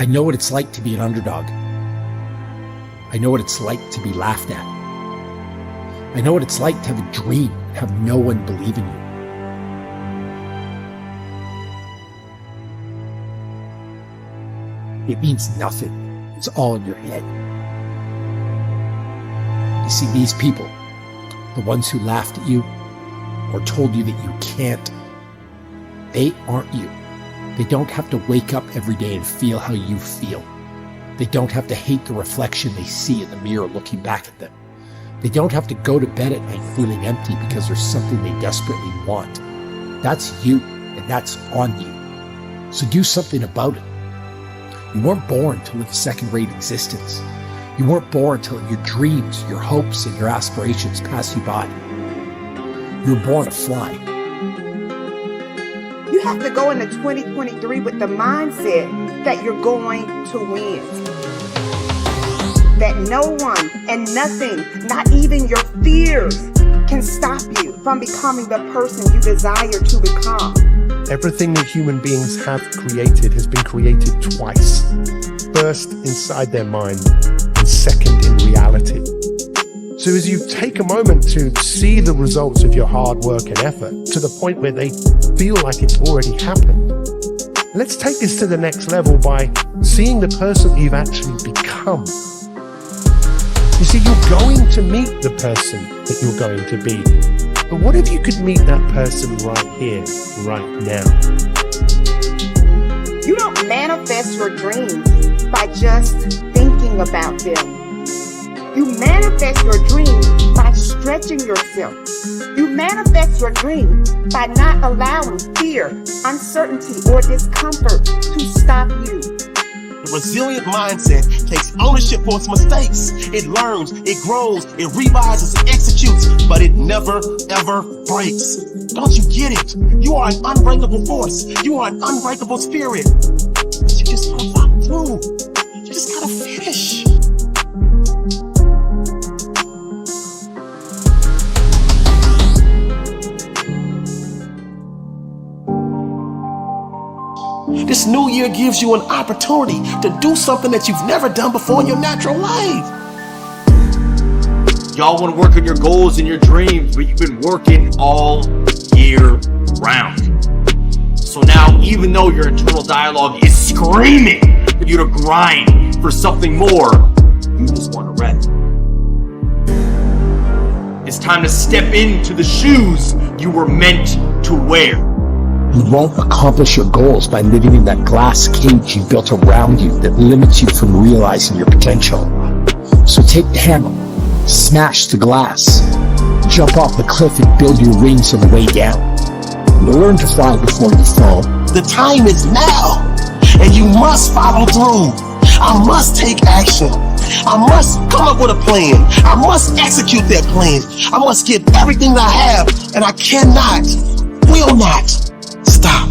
I know what it's like to be an underdog. I know what it's like to be laughed at. I know what it's like to have a dream and have no one believe in you. It means nothing. It's all in your head. You see, these people, the ones who laughed at you or told you that you can't, they aren't you. They don't have to wake up every day and feel how you feel. They don't have to hate the reflection they see in the mirror looking back at them. They don't have to go to bed at night feeling empty because there's something they desperately want. That's you, and that's on you. So do something about it. You weren't born to live a second-rate existence. You weren't born to let your dreams, your hopes, and your aspirations pass you by. You were born to fly. You have to go into 2023 with the mindset that you're going to win. That no one and nothing, not even your fears, can stop you from becoming the person you desire to become. Everything that human beings have created has been created twice. First inside their mind, and second in reality. So as you take a moment to see the results of your hard work and effort to the point where they feel like it's already happened, let's take this to the next level by seeing the person you've actually become. You see, you're going to meet the person that you're going to be. But what if you could meet that person right here, right now? You don't manifest your dreams by just thinking about them. You manifest your dreams by stretching yourself. You manifest your dream by not allowing fear, uncertainty, or discomfort to stop you. The resilient mindset takes ownership for its mistakes. It learns, it grows, it revises, it executes, but it never, ever breaks. Don't you get it? You are an unbreakable force. You are an unbreakable spirit. But you just don't follow through. You just gotta finish. This new year gives you an opportunity to do something that you've never done before in your natural life. Y'all want to work on your goals and your dreams, but you've been working all year round. So now, even though your internal dialogue is screaming for you to grind for something more, you just want to rest. It's time to step into the shoes you were meant to wear. You won't accomplish your goals by living in that glass cage you built around you that limits you from realizing your potential. So take the hammer, smash the glass, jump off the cliff and build your wings on the way down. You'll learn to fly before you fall. The time is now, and you must follow through. I must take action. I must come up with a plan. I must execute that plan. I must give everything I have, and I cannot, will not stop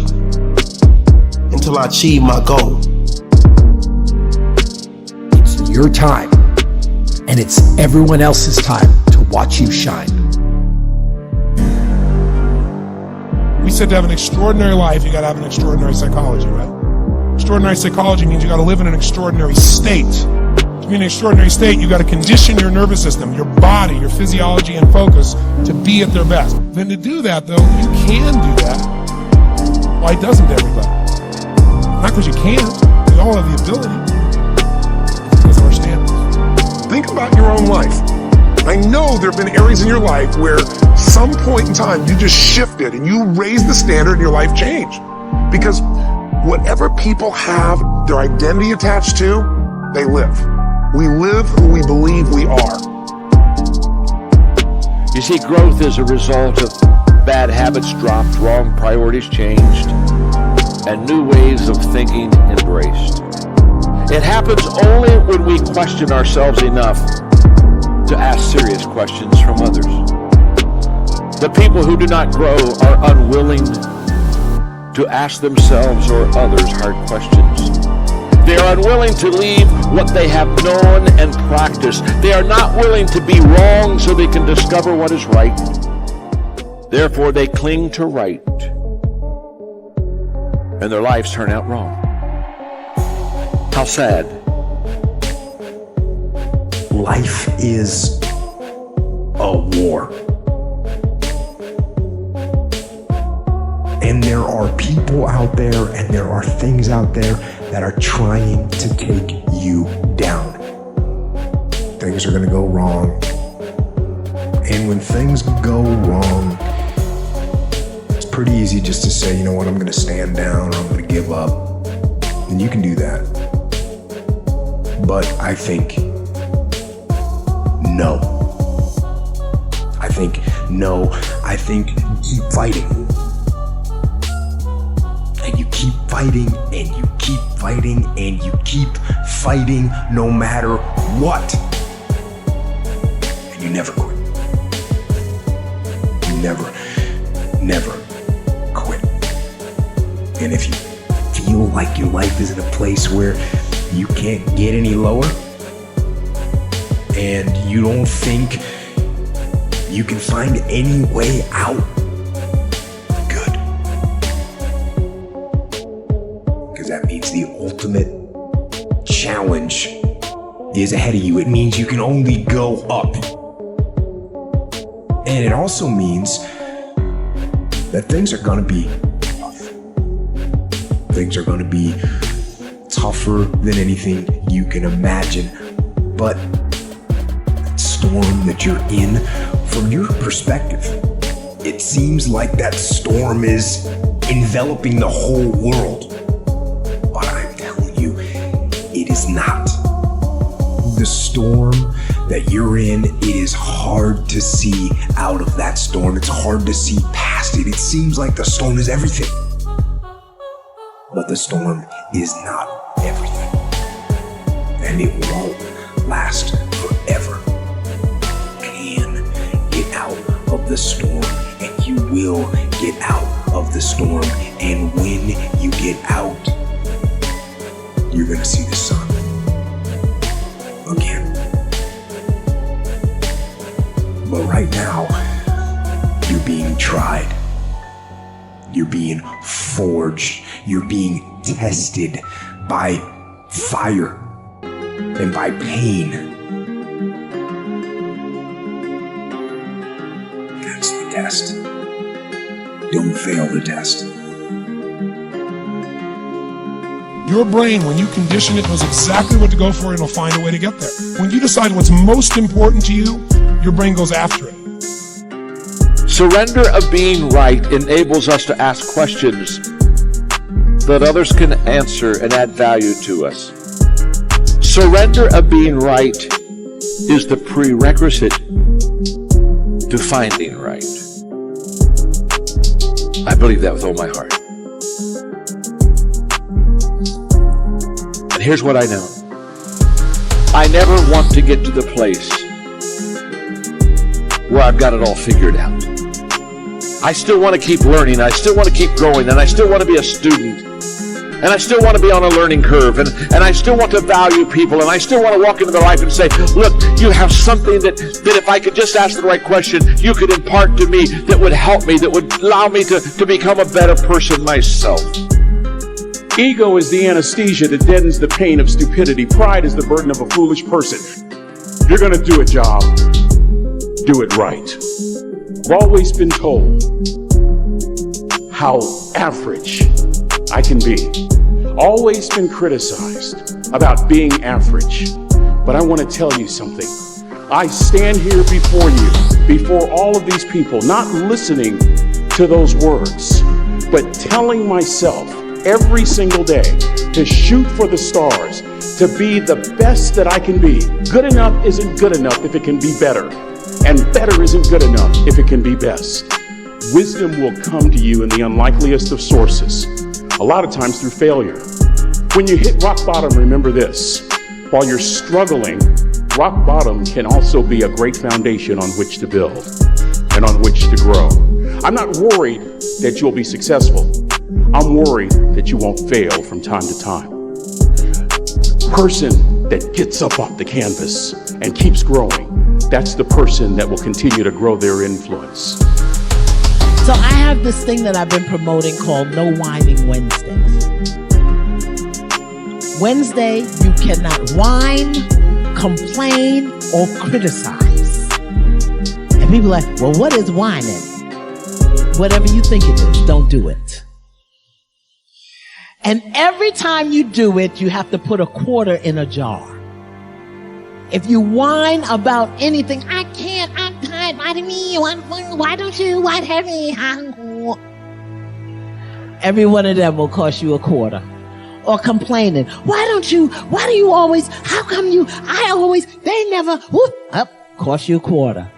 until I achieve my goal. It's your time, and it's everyone else's time to watch you shine. We said to have an extraordinary life, you gotta have an extraordinary psychology, right? Extraordinary psychology means you gotta live in an extraordinary state. To be in an extraordinary state, you gotta condition your nervous system, your body, your physiology and focus to be at their best. Then to do that though, you can do that. Why doesn't everybody? Not because you can't, we all have the ability. It's because of our standards. Think about your own life. I know there have been areas in your life where some point in time you just shifted and you raised the standard and your life changed. Because whatever people have their identity attached to, they live. We live who we believe we are. You see, growth is a result of bad habits dropped, wrong priorities changed, and new ways of thinking embraced. It happens only when we question ourselves enough to ask serious questions from others. The people who do not grow are unwilling to ask themselves or others hard questions. They are unwilling to leave what they have known and practiced. They are not willing to be wrong so they can discover what is right. Therefore, they cling to right, and their lives turn out wrong. How sad. Life is a war. And there are people out there and there are things out there that are trying to take you down. Things are going to go wrong. And when things go wrong, it's pretty easy just to say, you know what, I'm going to stand down or I'm going to give up. And you can do that. But I think no. I think keep fighting. And you keep fighting and you keep fighting and you keep fighting no matter what. And you never quit. You never quit. And if you feel like your life is in a place where you can't get any lower and you don't think you can find any way out, good. Because that means the ultimate challenge is ahead of you. It means you can only go up. And it also means that things are gonna be tough. Things are gonna be tougher than anything you can imagine. But that storm that you're in, from your perspective, it seems like that storm is enveloping the whole world. But I'm telling you, it is not. The storm that you're in, it is hard to see out of that storm. It's hard to see past it. It seems like the storm is everything. But the storm is not everything. And it won't last forever. Get out of the storm, and you will get out of the storm. And when you get out, you're gonna see the sun again. But right now, you're being tried. You're being forged. You're being tested by fire and by pain. Test. Don't fail the test. Your brain, when you condition it, knows exactly what to go for and it'll find a way to get there. When you decide what's most important to you, your brain goes after it. Surrender of being right enables us to ask questions that others can answer and add value to us. Surrender of being right is the prerequisite to finding right. I believe that with all my heart. And here's what I know. I never want to get to the place where I've got it all figured out. I still want to keep learning. I still want to keep growing. And I still want to be a student. And I still want to be on a learning curve. And I still want to value people. And I still want to walk into their life and say, look, you have something that if I could just ask the right question, you could impart to me that would help me, that would allow me to become a better person myself. Ego is the anesthesia that deadens the pain of stupidity. Pride is the burden of a foolish person. If you're going to do a job, do it right. I've always been told how average I can be. Always been criticized about being average. But I want to tell you something. I stand here before you, before all of these people, not listening to those words, but telling myself every single day to shoot for the stars, to be the best that I can be. Good enough isn't good enough if it can be better. And better isn't good enough if it can be best. Wisdom will come to you in the unlikeliest of sources, a lot of times through failure. When you hit rock bottom, remember this. While you're struggling, rock bottom can also be a great foundation on which to build and on which to grow. I'm not worried that you'll be successful. I'm worried that you won't fail from time to time. Person that gets up off the canvas and keeps growing, that's the person that will continue to grow their influence. So I have this thing that I've been promoting called No Whining Wednesdays. Wednesday, you cannot whine, complain, or criticize. And people are like, well, what is whining? Whatever you think it is, don't do it. And every time you do it, you have to put a quarter in a jar. If you whine about anything, I can't, I'm tired, why do me, why don't you, why have me? Every one of them will cost you a quarter. Or complaining, why do you always, how come you, they never, whoop, up, cost you a quarter.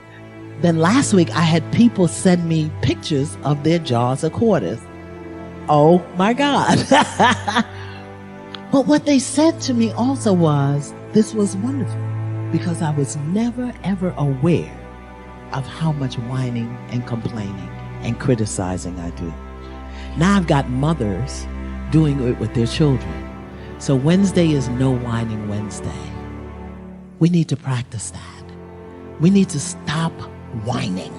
Then last week I had people send me pictures of their jars of quarters. Oh my God. But what they said to me also was, this was wonderful because I was never ever aware of how much whining and complaining and criticizing I do. Now I've got mothers doing it with their children. So Wednesday is no whining Wednesday. We need to practice that. We need to stop whining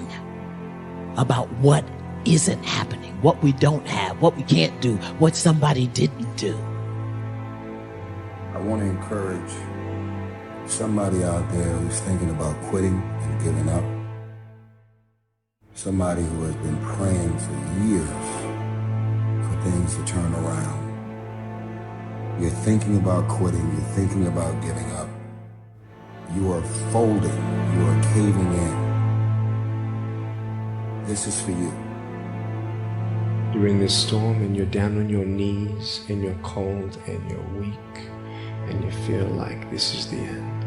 about what isn't happening, what we don't have, what we can't do, what somebody didn't do. I want to encourage somebody out there who's thinking about quitting and giving up. Somebody who has been praying for years for things to turn around. You're thinking about quitting, you're thinking about giving up. You are folding, you are caving in. This is for you. You're in this storm and you're down on your knees and you're cold and you're weak and you feel like this is the end.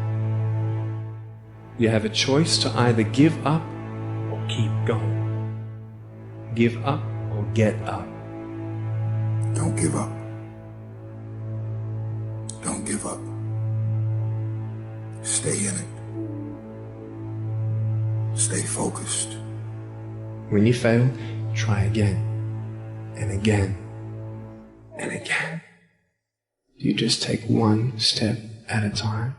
You have a choice to either give up or keep going. Give up or get up. Don't give up. Don't give up. Stay in it. Stay focused. When you fail, try again and again and again. You just take one step at a time.